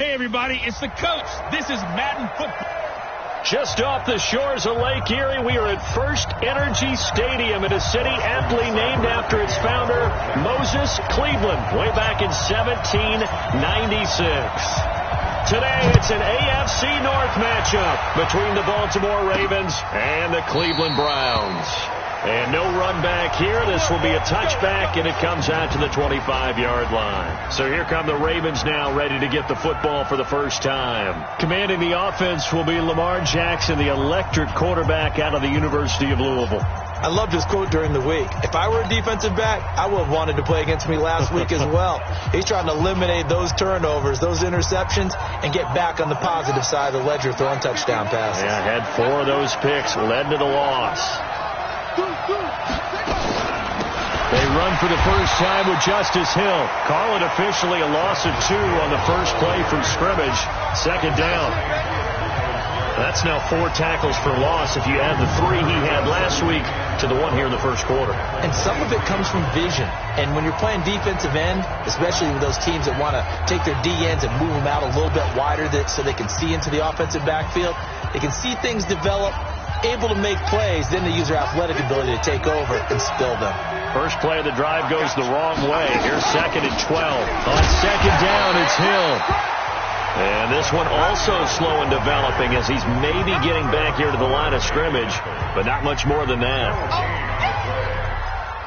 Hey, everybody, it's the coach. This is Madden Football. Just off the shores of Lake Erie, we are at First Energy Stadium in a city aptly named after its founder, Moses Cleveland, way back in 1796. Today, it's an AFC North matchup between the Baltimore Ravens and the Cleveland Browns. And no run back here. This will be a touchback, and it comes out to the 25-yard line. So here come the Ravens now, ready to get the football for the first time. Commanding the offense will be Lamar Jackson, the electric quarterback out of the University of Louisville. I loved his quote during the week. If I were a defensive back, I would have wanted to play against me last week as well. He's trying to eliminate those turnovers, those interceptions, and get back on the positive side of the ledger throwing touchdown passes. Yeah, had 4 of those picks, led to the loss. They run for the first time with Justice Hill. Call it officially a loss of 2 on the first play from scrimmage. Second down. That's now 4 tackles for loss if you add the 3 he had last week to the 1 here in the first quarter. And some of it comes from vision. And when you're playing defensive end, especially with those teams that want to take their D-ends and move them out a little bit wider so they can see into the offensive backfield, they can see things develop, able to make plays, then they use their athletic ability to take over and spill them. First play of the drive goes the wrong way. Here's 2nd and 12. On second down, it's Hill. And this one also slow in developing as he's maybe getting back here to the line of scrimmage, but not much more than that.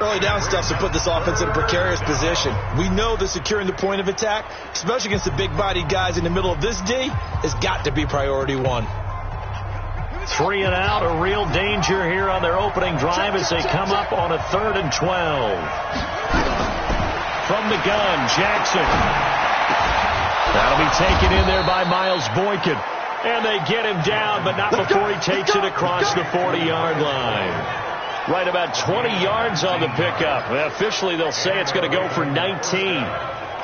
Early down stuff to put this offense in a precarious position. We know that securing the point of attack, especially against the big-bodied guys in the middle of this D, has got to be priority 1. 3 and out, a real danger here on their opening drive as they come up on a 3rd and 12. From the gun, Jackson. That'll be taken in there by Miles Boykin. And they get him down, but not before he takes it across the 40-yard line. Right about 20 yards on the pickup. Well, officially, they'll say it's going to go for 19.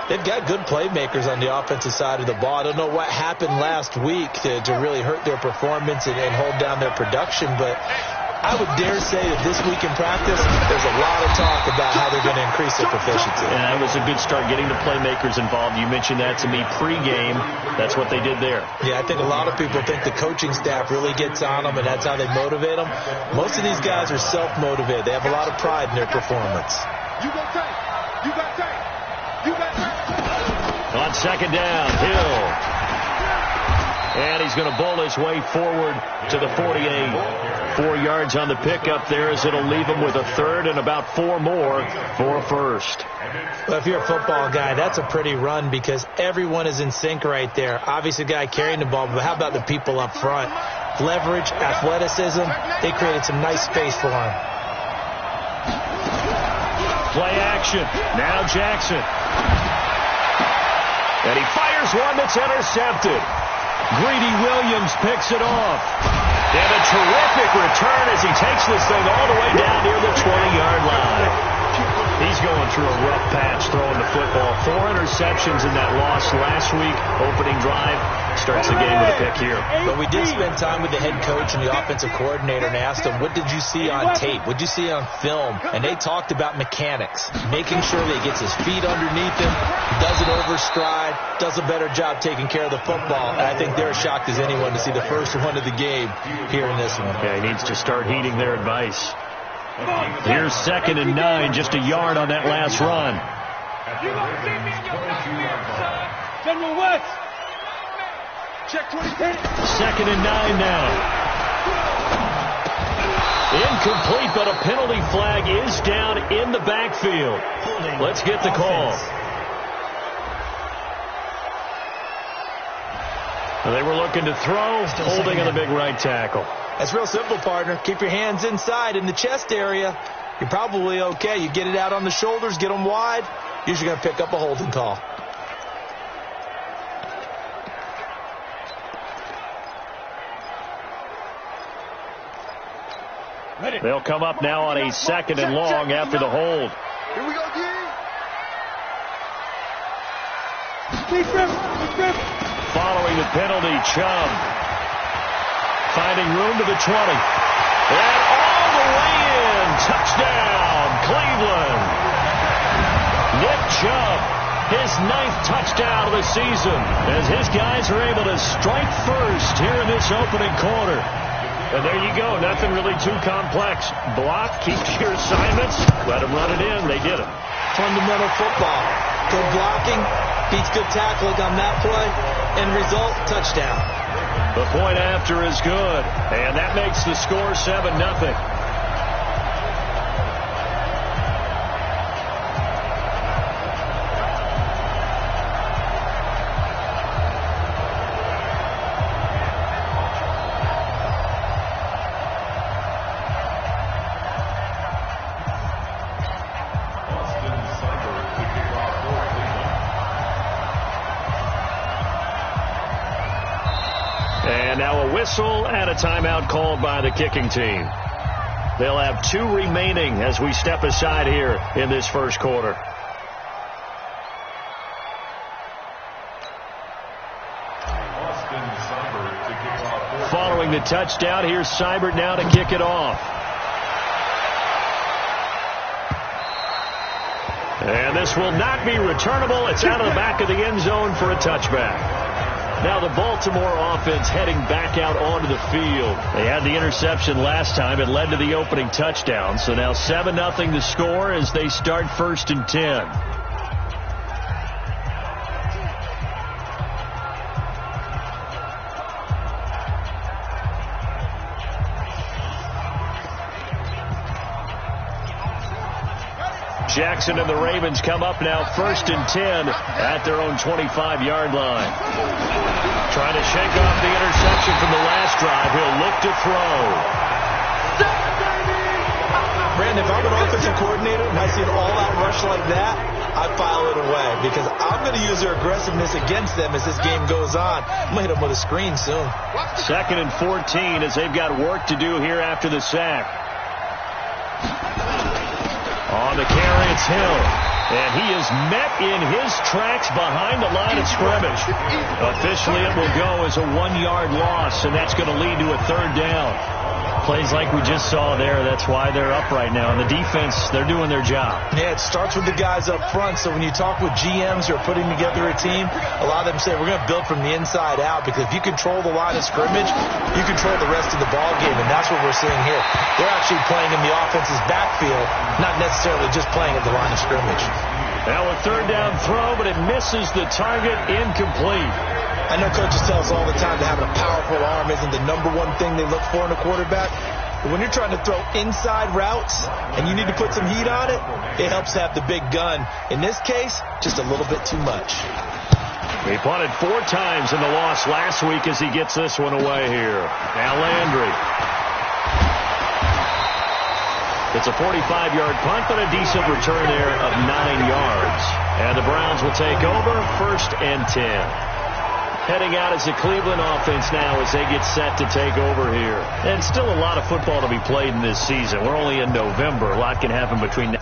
They've got good playmakers on the offensive side of the ball. I don't know what happened last week to really hurt their performance and hold down their production, but I would dare say that this week in practice, there's a lot of talk about how they're going to increase their proficiency. And that was a good start, getting the playmakers involved. You mentioned that to me pregame. That's what they did there. Yeah, I think a lot of people think the coaching staff really gets on them, and that's how they motivate them. Most of these guys are self-motivated. They have a lot of pride in their performance. You go tank. You got tank. You got tank. On second down, Hill. And he's going to bowl his way forward to the 48. 4 yards on the pickup there as it'll leave him with a 3rd and about 4 more for a first. Well, if you're a football guy, that's a pretty run because everyone is in sync right there. Obviously, the guy carrying the ball, but how about the people up front? Leverage, athleticism, they created some nice space for him. Play action. Now Jackson. And he fires one that's intercepted. Greedy Williams picks it off. And a terrific return as he takes this thing all the way down near the 20-yard line. He's going through a rough patch throwing the football. 4 interceptions in that loss last week. Opening drive starts the game with a pick here. But we did spend time with the head coach and the offensive coordinator and asked him, what did you see on tape? What did you see on film? And they talked about mechanics, making sure that he gets his feet underneath him, doesn't overstride, does a better job taking care of the football. And I think they're as shocked as anyone to see the first one of the game here in this one. Yeah, he needs to start heeding their advice. Here's 2nd and 9, just a yard on that last run. General West. Check 20. 2nd and 9 now. Incomplete, but a penalty flag is down in the backfield. Let's get the call. They were looking to throw, holding on the big right tackle. That's real simple, partner. Keep your hands inside in the chest area. You're probably okay. You get it out on the shoulders, get them wide. Usually going to pick up a holding call. They'll come up now on a 2nd and long after the hold. Here we go, Following the penalty, Chubb finding room to the 20. And all the way in. Touchdown, Cleveland. Nick Chubb his 9th touchdown of the season, as his guys are able to strike first here in this opening quarter. And there you go. Nothing really too complex. Block, keep to your assignments, let them run it in. They did it. Fundamental football. Good blocking beats good tackling on that play. End result, touchdown. The point after is good, and that makes the score 7-0. And now a whistle and a timeout called by the kicking team. They'll have 2 remaining as we step aside here in this first quarter. Following the touchdown, here's Seibert now to kick it off. And this will not be returnable. It's out of the back of the end zone for a touchback. Now the Baltimore offense heading back out onto the field. They had the interception last time. It led to the opening touchdown. So now 7-0 the score as they start 1st and 10. Jackson and the Ravens come up now 1st and 10 at their own 25-yard line. Trying to shake off the interception from the last drive. He'll look to throw. Brandon, if I'm an offensive coordinator and I see an all-out rush like that, I file it away because I'm going to use their aggressiveness against them as this game goes on. I'm going to hit them with a screen soon. 2nd and 14 as they've got work to do here after the sack. On the carry, it's Hill. And he is met in his tracks behind the line of scrimmage. Officially, it will go as a 1-yard loss, and that's going to lead to a 3rd down. Plays like we just saw there. That's why they're up right now. And the defense, they're doing their job. Yeah, it starts with the guys up front. So when you talk with GMs who are putting together a team, a lot of them say we're going to build from the inside out because if you control the line of scrimmage, you control the rest of the ball game. And that's what we're seeing here. They're actually playing in the offense's backfield, not necessarily just playing at the line of scrimmage. Now a 3rd down throw, but it misses the target, incomplete. I know coaches tell us all the time that having a powerful arm isn't the #1 thing they look for in a quarterback. But when you're trying to throw inside routes and you need to put some heat on it, it helps to have the big gun. In this case, just a little bit too much. He punted 4 times in the loss last week as he gets this one away here. Now Landry. It's a 45-yard punt, but a decent return there of 9 yards. And the Browns will take over 1st and 10. Heading out as the Cleveland offense now as they get set to take over here. And still a lot of football to be played in this season. We're only in November. A lot can happen between now.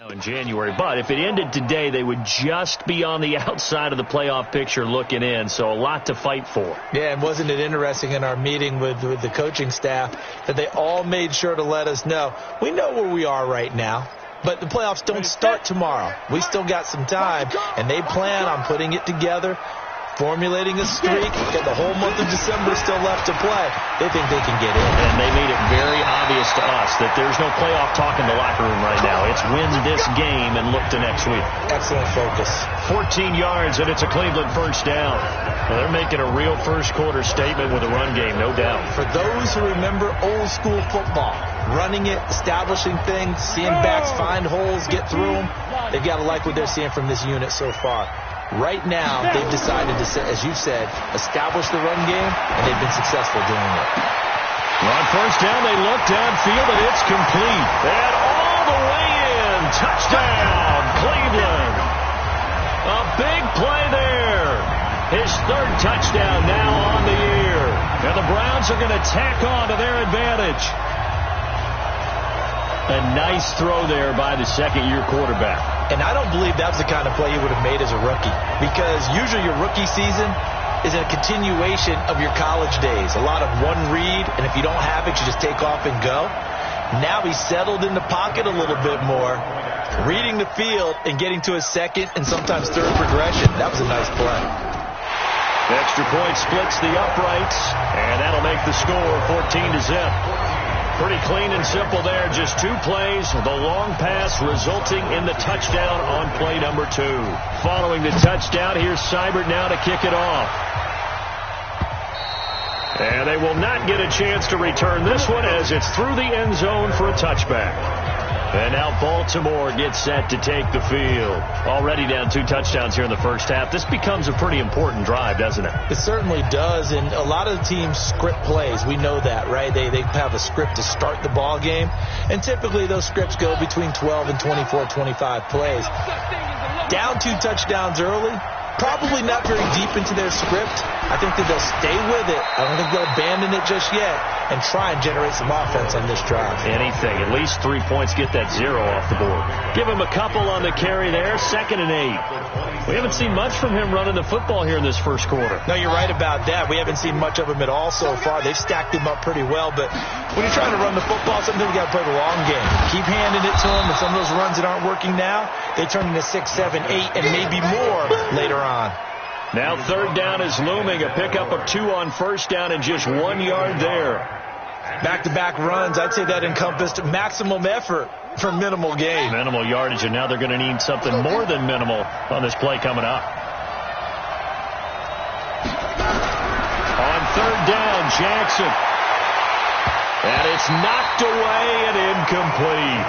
In January, but if it ended today, they would just be on the outside of the playoff picture looking in, so a lot to fight for. Yeah, and wasn't it interesting in our meeting with the coaching staff that they all made sure to let us know, we know where we are right now, but the playoffs don't start tomorrow. We still got some time, and they plan on putting it together, formulating a streak, got the whole month of December still left to play. They think they can get in. And they made it very obvious to us that there's no playoff talk in the locker room right now. It's win this game and look to next week. Excellent focus. 14 yards, and it's a Cleveland 1st down. Well, they're making a real first-quarter statement with a run game, no doubt. For those who remember old-school football, running it, establishing things, seeing backs find holes, get through them, they've got to like what they're seeing from this unit so far. Right now, they've decided to, as you said, establish the run game, and they've been successful doing it. On 1st down, they look downfield, and it's complete. And all the way in. Touchdown, Cleveland. A big play there. His third touchdown now on the year. And the Browns are going to tack on to their advantage. A nice throw there by the second-year quarterback. And I don't believe that was the kind of play he would have made as a rookie. Because usually your rookie season is a continuation of your college days. A lot of one read, and if you don't have it, you just take off and go. Now he's settled in the pocket a little bit more, reading the field and getting to his second and sometimes third progression. That was a nice play. The extra point splits the uprights, and that'll make the score 14-0. Pretty clean and simple there. Just 2 plays. The long pass resulting in the touchdown on play number 2. Following the touchdown, here's Seibert now to kick it off. And they will not get a chance to return this one as it's through the end zone for a touchback. And now Baltimore gets set to take the field. Already down 2 touchdowns here in the first half. This becomes a pretty important drive, doesn't it? It certainly does, and a lot of the teams script plays. We know that, right? They have a script to start the ball game, and typically those scripts go between 12 and 24, 25 plays. Down 2 touchdowns early, probably not very deep into their script. I think that they'll stay with it. I don't think they'll abandon it just yet and try and generate some offense on this drive. Anything. At least 3 points. Get that 0 off the board. Give him a couple on the carry there. 2nd and 8. We haven't seen much from him running the football here in this first quarter. No, you're right about that. We haven't seen much of him at all so far. They've stacked him up pretty well. But when you're trying to run the football, sometimes you got to play the long game. Keep handing it to him. And some of those runs that aren't working now, they turn into 6, 7, 8, and maybe more later on. Now 3rd down is looming. A pickup of 2 on 1st down and just 1 yard there. Back-to-back runs, I'd say that encompassed maximum effort for minimal gain. Minimal yardage, and now they're going to need something more than minimal on this play coming up. On 3rd down, Jackson. And it's knocked away and incomplete.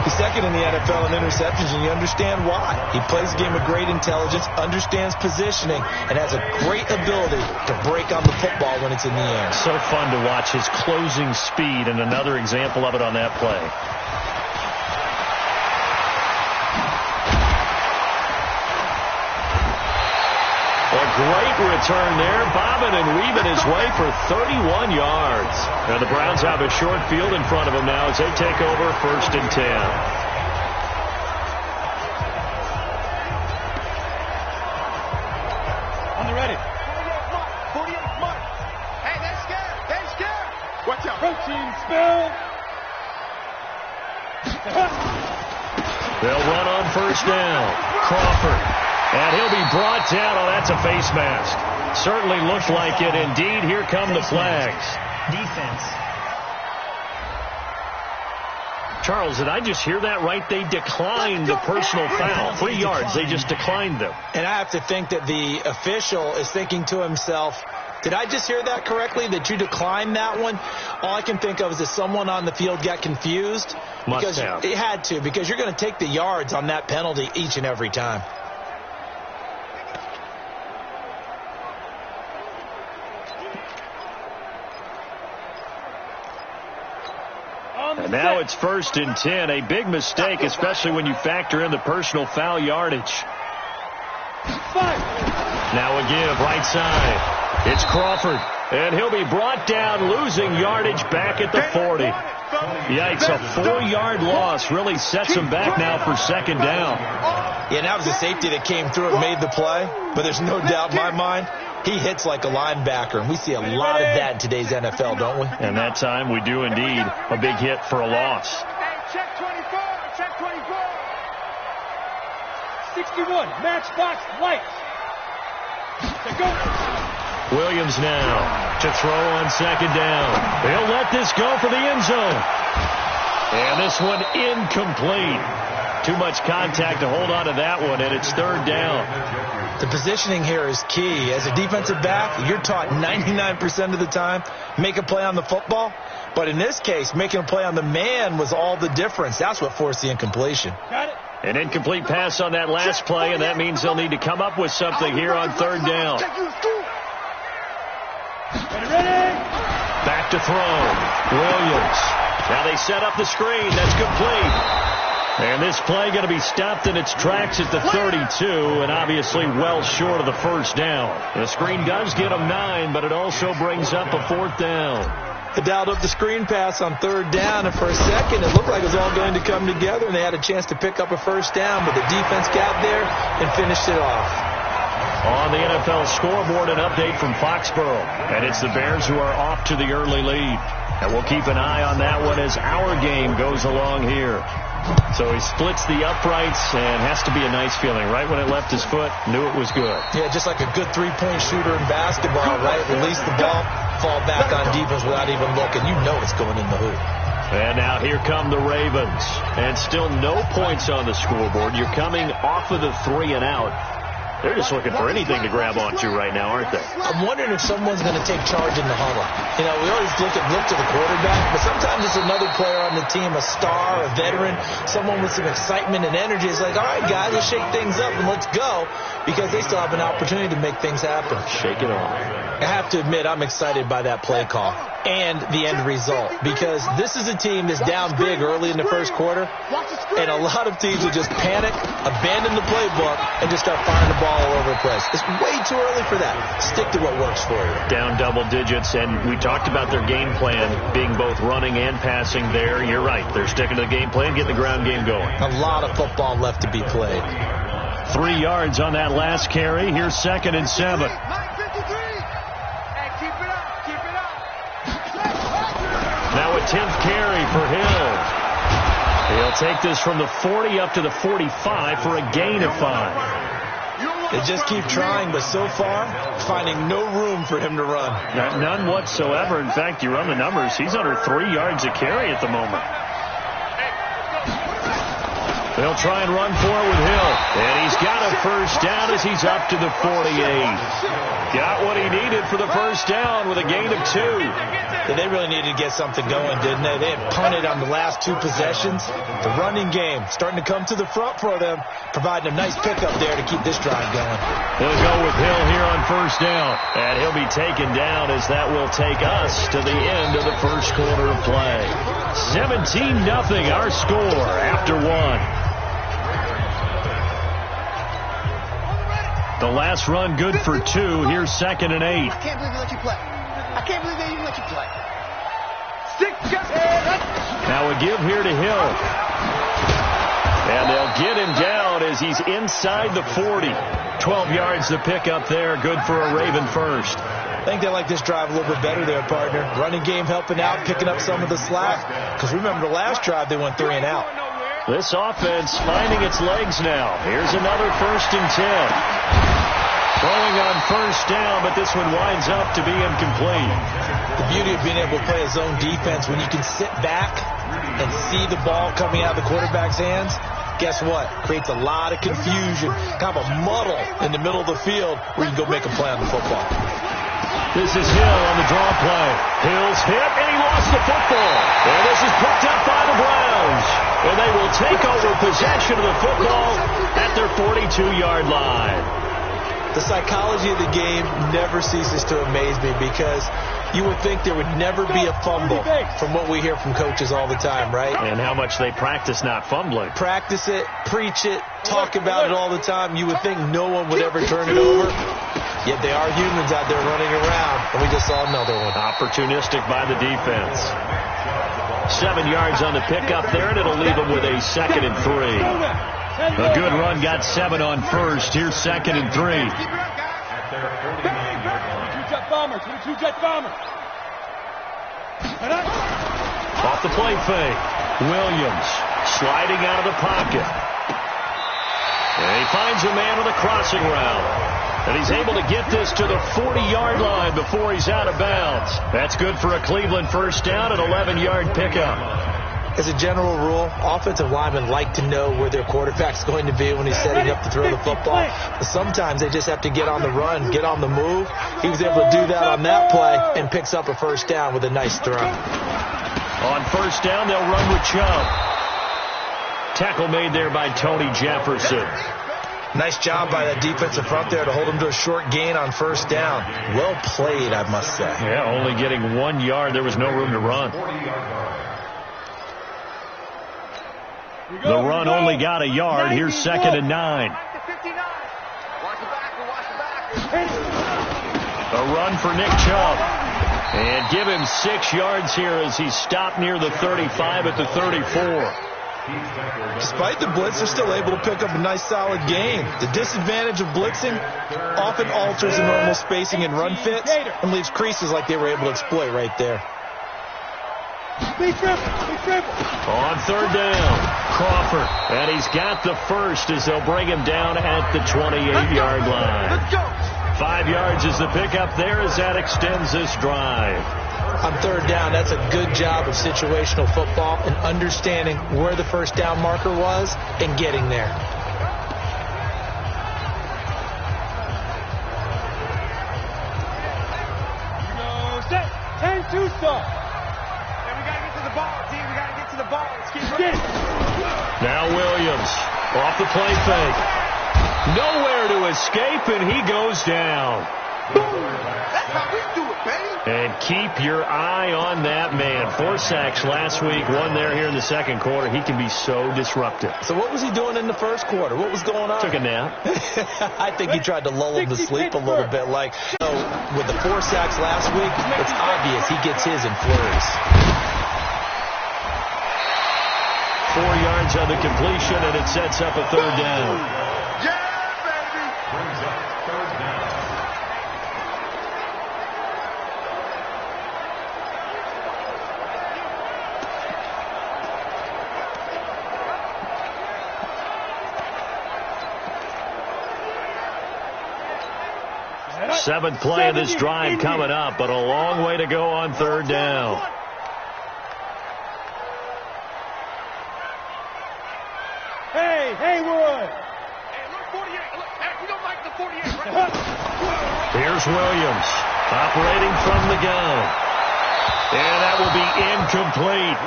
He's second in the NFL in interceptions, and you understand why. He plays a game of great intelligence, understands positioning, and has a great ability to break on the football when it's in the air. So fun to watch his closing speed, and another example of it on that play. A great return there, bobbing and weaving his way for 31 yards. And the Browns have a short field in front of them now as they take over 1st and 10. On the ready. 48 mark. Hey, they're scared. They're scared. Watch out. Protein spill. They'll run on 1st down. Crawford. And he'll be brought down. Oh, that's a face mask. Certainly looked like it. Indeed, here come the flags. Defense. Charles, did I just hear that right? They declined the personal foul. 3 yards. They just declined them. And I have to think that the official is thinking to himself, did I just hear that correctly, that you declined that one? All I can think of is that someone on the field got confused. Must have. It had to, because you're going to take the yards on that penalty each and every time. And now it's 1st and 10. A big mistake, especially when you factor in the personal foul yardage. Now a give, right side. It's Crawford. And he'll be brought down, losing yardage back at the 40. Yikes, a 4-yard loss really sets him back now for 2nd down. Yeah, that was a safety that came through and made the play. But there's no doubt in my mind, he hits like a linebacker, and we see a lot of that in today's NFL, don't we? And that time we do indeed. A big hit for a loss. Check 24. Check 24. 61. Matchbox lights. To go. Williams now to throw on 2nd down. They'll let this go for the end zone. And this one incomplete. Too much contact to hold on to that one, and it's 3rd down. The positioning here is key. As a defensive back, you're taught 99% of the time, make a play on the football. But in this case, making a play on the man was all the difference. That's what forced the incompletion. Got it. An incomplete pass on that last play, and that means they'll need to come up with something here on 3rd down. Ready. Back to throw. Williams Now they set up the screen. That's complete. And this play going to be stopped in its tracks at the 32, and obviously well short of the first down. The screen does get them 9, but it also brings up a 4th down. They dialed up the screen pass on 3rd down, and for a second it looked like it was all going to come together, and they had a chance to pick up a first down, but the defense got there and finished it off. On the NFL scoreboard, an update from Foxborough, and it's the Bears who are off to the early lead. And we'll keep an eye on that one as our game goes along here. So he splits the uprights, and has to be a nice feeling. Right when it left his foot, knew it was good. Yeah, just like a good three-point shooter in basketball, right? Release the ball, fall back on defense without even looking. You know it's going in the hoop. And now here come the Ravens. And still no points on the scoreboard. You're coming off of the 3 and out. They're just looking for anything to grab onto right now, aren't they? I'm wondering if someone's going to take charge in the huddle. You know, we always look to the quarterback, but sometimes it's another player on the team, a star, a veteran, someone with some excitement and energy. It's like, all right, guys, let's shake things up and let's go, because they still have an opportunity to make things happen. Shake it off. I have to admit, I'm excited by that play call and the end result, because this is a team that's down big early in the first quarter, and a lot of teams will just panic, abandon the playbook, and just start firing the ball all over the place. It's way too early for that. Stick to what works for you. Down double digits, and we talked about their game plan being both running and passing there. You're right. They're sticking to the game plan, getting the ground game going. A lot of football left to be played. 3 yards on that last carry. Here's 2nd and 7. Now a 10th carry for Hill. He'll take this from the 40 up to the 45 for a gain of 5. They just keep trying, but so far, finding no room for him to run. None whatsoever. In fact, you run the numbers, he's under 3 yards a carry at the moment. They'll try and run for it with Hill. And he's got a first down as he's up to the 48. Got what he needed for the first down with a gain of 2. Yeah, they really needed to get something going, didn't they? They had punted on the last 2 possessions. The running game starting to come to the front for them, providing a nice pickup there to keep this drive going. They'll go with Hill here on first down. And he'll be taken down as that will take us to the end of the first quarter of play. 17-0 our score after 1. The last run good for 2. Here's 2nd and 8. I can't believe they let you play. I can't believe they even let you play. Now a give here to Hill. And they'll get him down as he's inside the 40. 12 yards to pick up there. Good for a Raven first. I think they like this drive a little bit better there, partner. Running game helping out, picking up some of the slack. Because remember the last drive, they went 3 and out. This offense finding its legs now. Here's another 1st and 10. Throwing on first down, but this one winds up to be incomplete. The beauty of being able to play a zone defense, when you can sit back and see the ball coming out of the quarterback's hands, guess what? Creates a lot of confusion, kind of a muddle in the middle of the field where you can go make a play on the football. This is Hill on the draw play. Hill's hit, and he lost the football. And this is picked up by the Browns. And they will take over possession of the football at their 42-yard line. The psychology of the game never ceases to amaze me, because you would think there would never be a fumble from what we hear from coaches all the time, right? And how much they practice not fumbling. Practice it, preach it, talk about it all the time. You would think no one would ever turn it over. Yet they are humans out there running around, and we just saw another one. Opportunistic by the defense. 7 yards on the pickup there, and it'll leave them with a 2nd and 3. A good run got 7 on first. Here's 2nd and 3. 22-jet bomber. Off the play fake. Williams sliding out of the pocket. And he finds a man on the crossing route. And he's able to get this to the 40-yard line before he's out of bounds. That's good for a Cleveland first down, an 11-yard pickup. As a general rule, offensive linemen like to know where their quarterback's going to be when he's setting up to throw the football. But sometimes they just have to get on the run, get on the move. He was able to do that on that play and picks up a first down with a nice throw. On first down, they'll run with Chubb. Tackle made there by Tony Jefferson. Nice job by that defensive front there to hold him to a short gain on first down. Well played, I must say. Yeah, only getting 1 yard. There was no room to run. The run only got a yard. Here's 2nd and 9. A run for Nick Chubb. And give him 6 yards here as he's stopped near the 35 at the 34. Despite the blitz, they're still able to pick up a nice solid gain. The disadvantage of blitzing often alters the normal spacing and run fits and leaves creases like they were able to exploit right there. On 3rd down, Crawford. And he's got the first as they'll bring him down at the 28-yard line. Let's go. 5 yards is the pickup there as that extends this drive. On 3rd down, that's a good job of situational football and understanding where the first down marker was and getting there. Set. 10-2 start. And we got to get to the ball, team. We got to get to the ball. Let's keep running. Now Williams off the play fake. Nowhere to escape, and he goes down. Boom. That's how we do it, baby. And keep your eye on that man. 4 sacks last week, 1 there here in the 2nd quarter. He can be so disruptive. So what was he doing in the 1st quarter? What was going on? Took a nap. I think he tried to lull him to sleep a little bit. Like, with the 4 sacks last week, it's obvious he gets his in flurries. 4 yards on the completion, and it sets up a 3rd down. Yeah, baby. Seventh play of this drive coming up, but a long way to go on 3rd down. Hey, Haywood. Hey, look, 48. Look, hey, we don't like the 48. Right? Here's Williams operating from the gun. And that will be incomplete.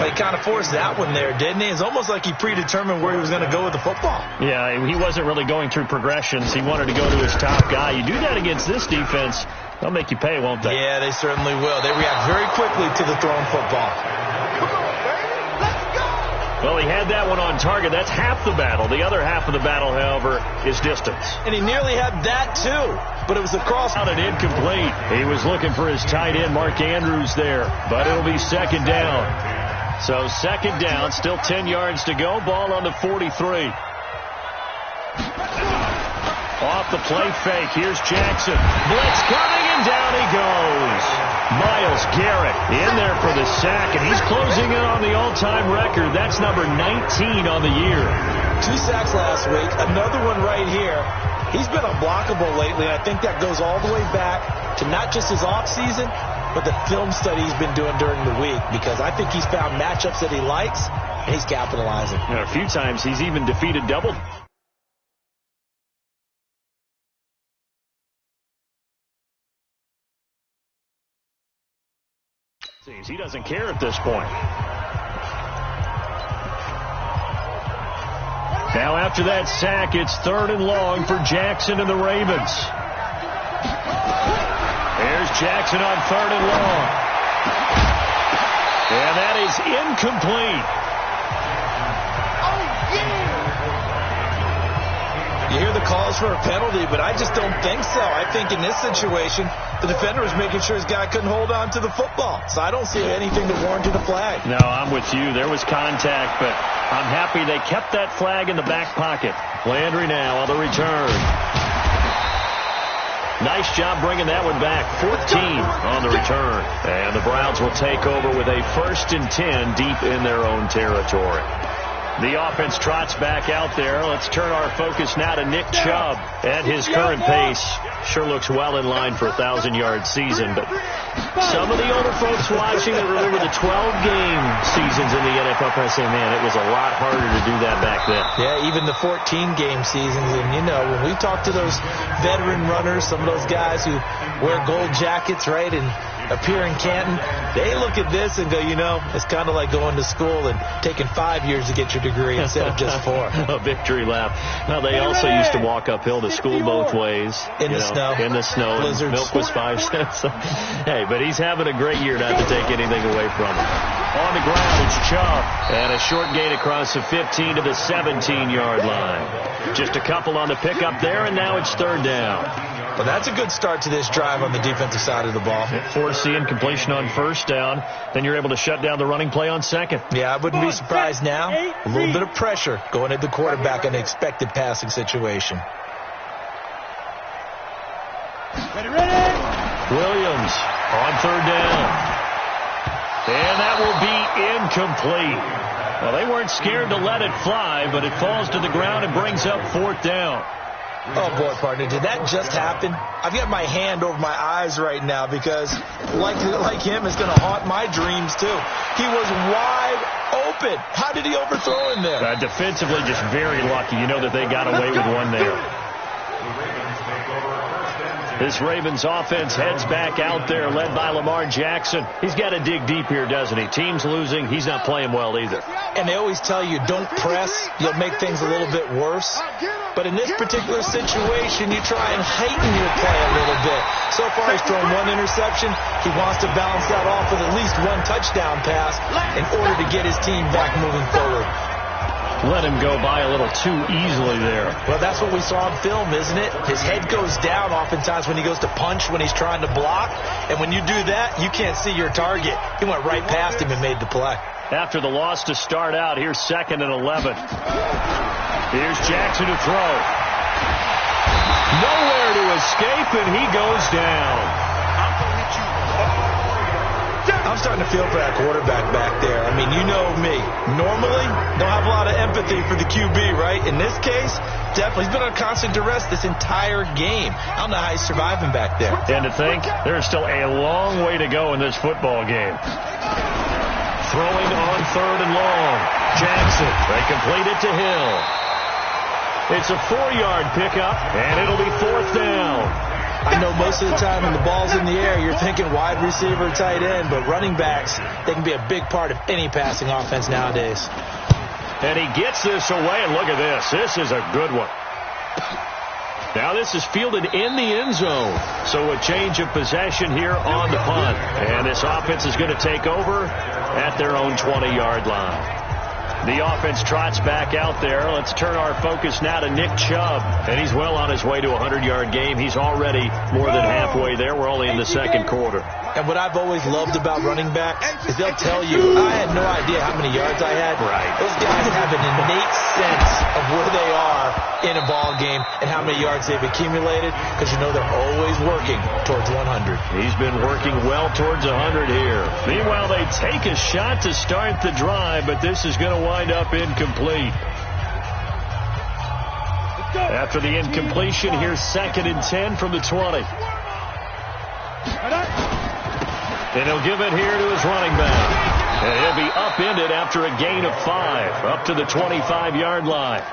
He kind of forced that one there, didn't he? It's almost like he predetermined where he was going to go with the football. Yeah, he wasn't really going through progressions. He wanted to go to his top guy. You do that against this defense, they'll make you pay, won't they? Yeah, they certainly will. They react very quickly to the thrown football. Well, he had that one on target. That's half the battle. The other half of the battle, however, is distance. And he nearly had that, too. But it was a cross. Out and incomplete. He was looking for his tight end, Mark Andrews, there. But it'll be 2nd down. So 2nd down, still 10 yards to go. Ball on the 43. Off the play fake. Here's Jackson. Blitz coming, and down he goes. Myles Garrett in there for the sack, and he's closing in on the all-time record. That's number 19 on the year. 2 sacks last week, another one right here. He's been unblockable lately. I think that goes all the way back to not just his offseason, but the film study he's been doing during the week, because I think he's found matchups that he likes, and he's capitalizing. A few times he's even defeated double. He doesn't care at this point. Now after that sack, it's 3rd and long for Jackson and the Ravens. There's Jackson on 3rd and long. And that is incomplete. You hear the calls for a penalty, but I just don't think so. I think in this situation, the defender was making sure his guy couldn't hold on to the football. So I don't see anything that warranted a flag. No, I'm with you. There was contact, but I'm happy they kept that flag in the back pocket. Landry now on the return. Nice job bringing that one back. 14 on the return. And the Browns will take over with a 1st and 10 deep in their own territory. The offense trots back out there. Let's turn our focus now to Nick Chubb. At his current pace, sure looks well in line for a 1,000-yard season. But some of the older folks watching that remember the 12-game seasons in the NFL probably say, man, it was a lot harder to do that back then. Yeah, even the 14-game seasons. And, you know, when we talk to those veteran runners, some of those guys who wear gold jackets, right, and up here in Canton, they look at this and go, you know, it's kind of like going to school and taking 5 years to get your degree instead of just 4. A victory lap. Now, they also used to walk uphill to school both ways. In the snow. In the snow. Blizzards. Milk was 5 cents. Hey, but he's having a great year, not to take anything away from him. On the ground, it's Chubb. And a short gain across the 15 to the 17-yard line. Just a couple on the pickup there, and now it's third down. Well, that's a good start to this drive on the defensive side of the ball. Force the incompletion on first down. Then you're able to shut down the running play on second. Yeah, I wouldn't be surprised now. A little bit of pressure going at the quarterback in an expected passing situation. Ready. Williams on third down. And that will be incomplete. Well, they weren't scared to let it fly, but it falls to the ground and brings up fourth down. Oh, boy, partner, did that just happen? I've got my hand over my eyes right now because, like him, it's going to haunt my dreams, too. He was wide open. How did he overthrow him there? Defensively, just very lucky. You know that they got away with one there. This Ravens offense heads back out there, led by Lamar Jackson. He's got to dig deep here, doesn't he? Team's losing. He's not playing well either. And they always tell you, don't press. You'll make things a little bit worse. But in this particular situation, you try and heighten your play a little bit. So far, he's thrown 1 interception. He wants to balance that off with at least 1 touchdown pass in order to get his team back moving forward. Let him go by a little too easily there. Well, that's what we saw in film, isn't it? His head goes down oftentimes when he goes to punch, when he's trying to block. And when you do that, you can't see your target. He went right past him and made the play. After the loss to start out, here's 2nd and 11. Here's Jackson to throw. Nowhere to escape, and he goes down. I'm starting to feel for that quarterback back there. I mean, you know me. Normally, don't have a lot of empathy for the QB, right? In this case, definitely. He's been on constant duress this entire game. I don't know how he's surviving back there. And to think, there's still a long way to go in this football game. Throwing on 3rd and long. Jackson, they complete it to Hill. It's a 4-yard pickup, and it'll be 4th down. I know most of the time when the ball's in the air, you're thinking wide receiver, tight end, but running backs, they can be a big part of any passing offense nowadays. And he gets this away, and look at this. This is a good one. Now this is fielded in the end zone. So a change of possession here on the punt. And this offense is going to take over at their own 20-yard line. The offense trots back out there. Let's turn our focus now to Nick Chubb. And he's well on his way to a 100-yard game. He's already more than halfway there. We're only in the second quarter. And what I've always loved about running backs is they'll tell you, I had no idea how many yards I had. Right. Those guys have an innate sense of where they are in a ball game and how many yards they've accumulated because you know they're always working towards 100. He's been working well towards 100 here. Meanwhile, they take a shot to start the drive, but this is going to wind up incomplete. After the incompletion, here's 2nd and 10 from the 20. And he'll give it here to his running back. And he'll be upended after a gain of 5, up to the 25-yard line.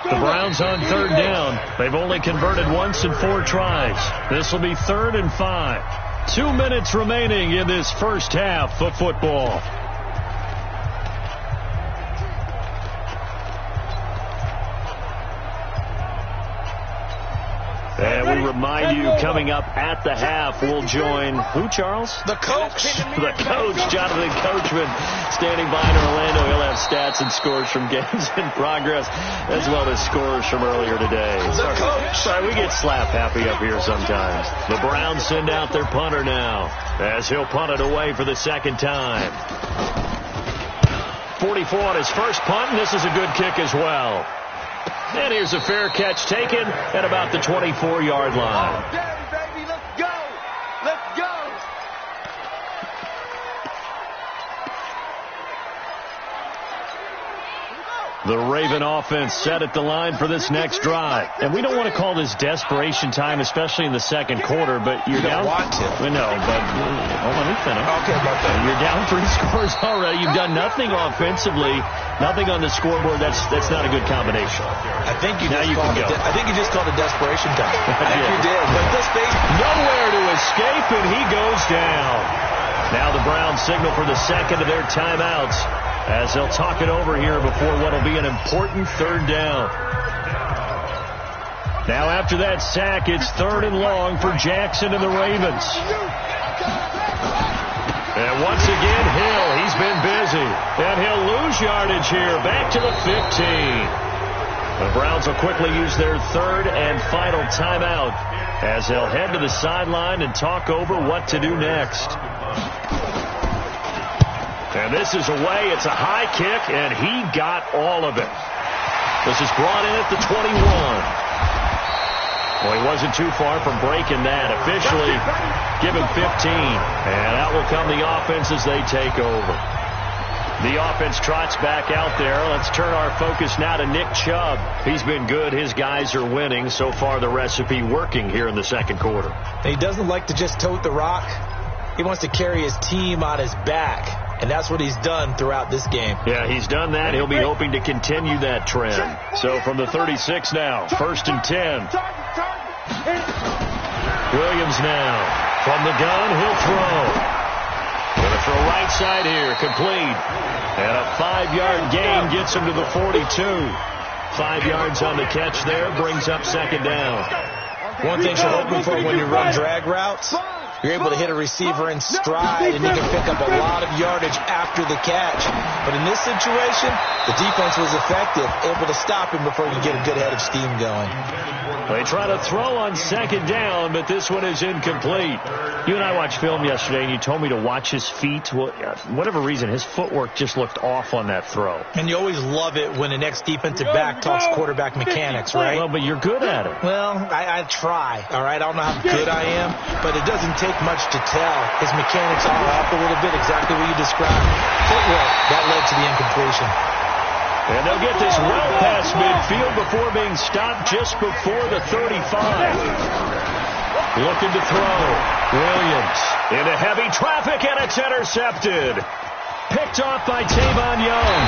The Browns on 3rd down. They've only converted once in 4 tries. This will be 3rd and 5. 2 minutes remaining in this first half of football. And we remind you, coming up at the half, we'll join who, Charles? The coach. The coach, Jonathan Coachman, standing by in Orlando. He'll have stats and scores from games in progress, as well as scores from earlier today. The coach. Sorry, we get slap happy up here sometimes. The Browns send out their punter now, as he'll punt it away for the 2nd time. 44 on his first punt, and this is a good kick as well. And here's a fair catch taken at about the 24-yard line. Baby, let's go. Let's go. The Raven offense set at the line for this next drive. And we don't want to call this desperation time, especially in the second quarter, but you're down. Want to. No, but let me finish. Okay, my bad. You're down 3 scores already. You've done nothing offensively, nothing on the scoreboard. That's not a good combination. I think you just called it desperation time. I think you did. But this thing, nowhere to escape, and he goes down. Now the Browns signal for the second of their timeouts, as they'll talk it over here before what will be an important third down. Now after that sack, it's 3rd and long for Jackson and the Ravens. And once again, Hill, he's been busy. And he'll lose yardage here, back to the 15. The Browns will quickly use their 3rd and final timeout as they'll head to the sideline and talk over what to do next. And this is away. It's a high kick, and he got all of it. This is brought in at the 21. Well, he wasn't too far from breaking that. Officially, give him 15. And out will come the offense as they take over. The offense trots back out there. Let's turn our focus now to Nick Chubb. He's been good. His guys are winning. So far, the recipe working here in the second quarter. He doesn't like to just tote the rock. He wants to carry his team on his back. And that's what he's done throughout this game. Yeah, he's done that. He'll be hoping to continue that trend. So from the 36 now, 1st and 10. Williams now. From the gun, he'll throw. Going to throw right side here, complete. And a 5-yard gain gets him to the 42. 5 yards on the catch there, brings up 2nd down. One thing you're hoping for when you run drag routes, you're able to hit a receiver in stride, and you can pick up a lot of yardage after the catch. But in this situation, the defense was effective, able to stop him before he could get a good head of steam going. They try to throw on 2nd down, but this one is incomplete. You and I watched film yesterday, and you told me to watch his feet. Well, for whatever reason, his footwork just looked off on that throw. And you always love it when the next defensive back talks quarterback mechanics, right? Well, but you're good at it. Well, I try, all right? I don't know how good I am, but it doesn't take much to tell. His mechanics are off a little bit, exactly what you described. Footwork, that led to the incompletion. And they'll get this well past midfield before being stopped just before the 35. Looking to throw. Williams into heavy traffic, and it's intercepted. Picked off by Tavon Young.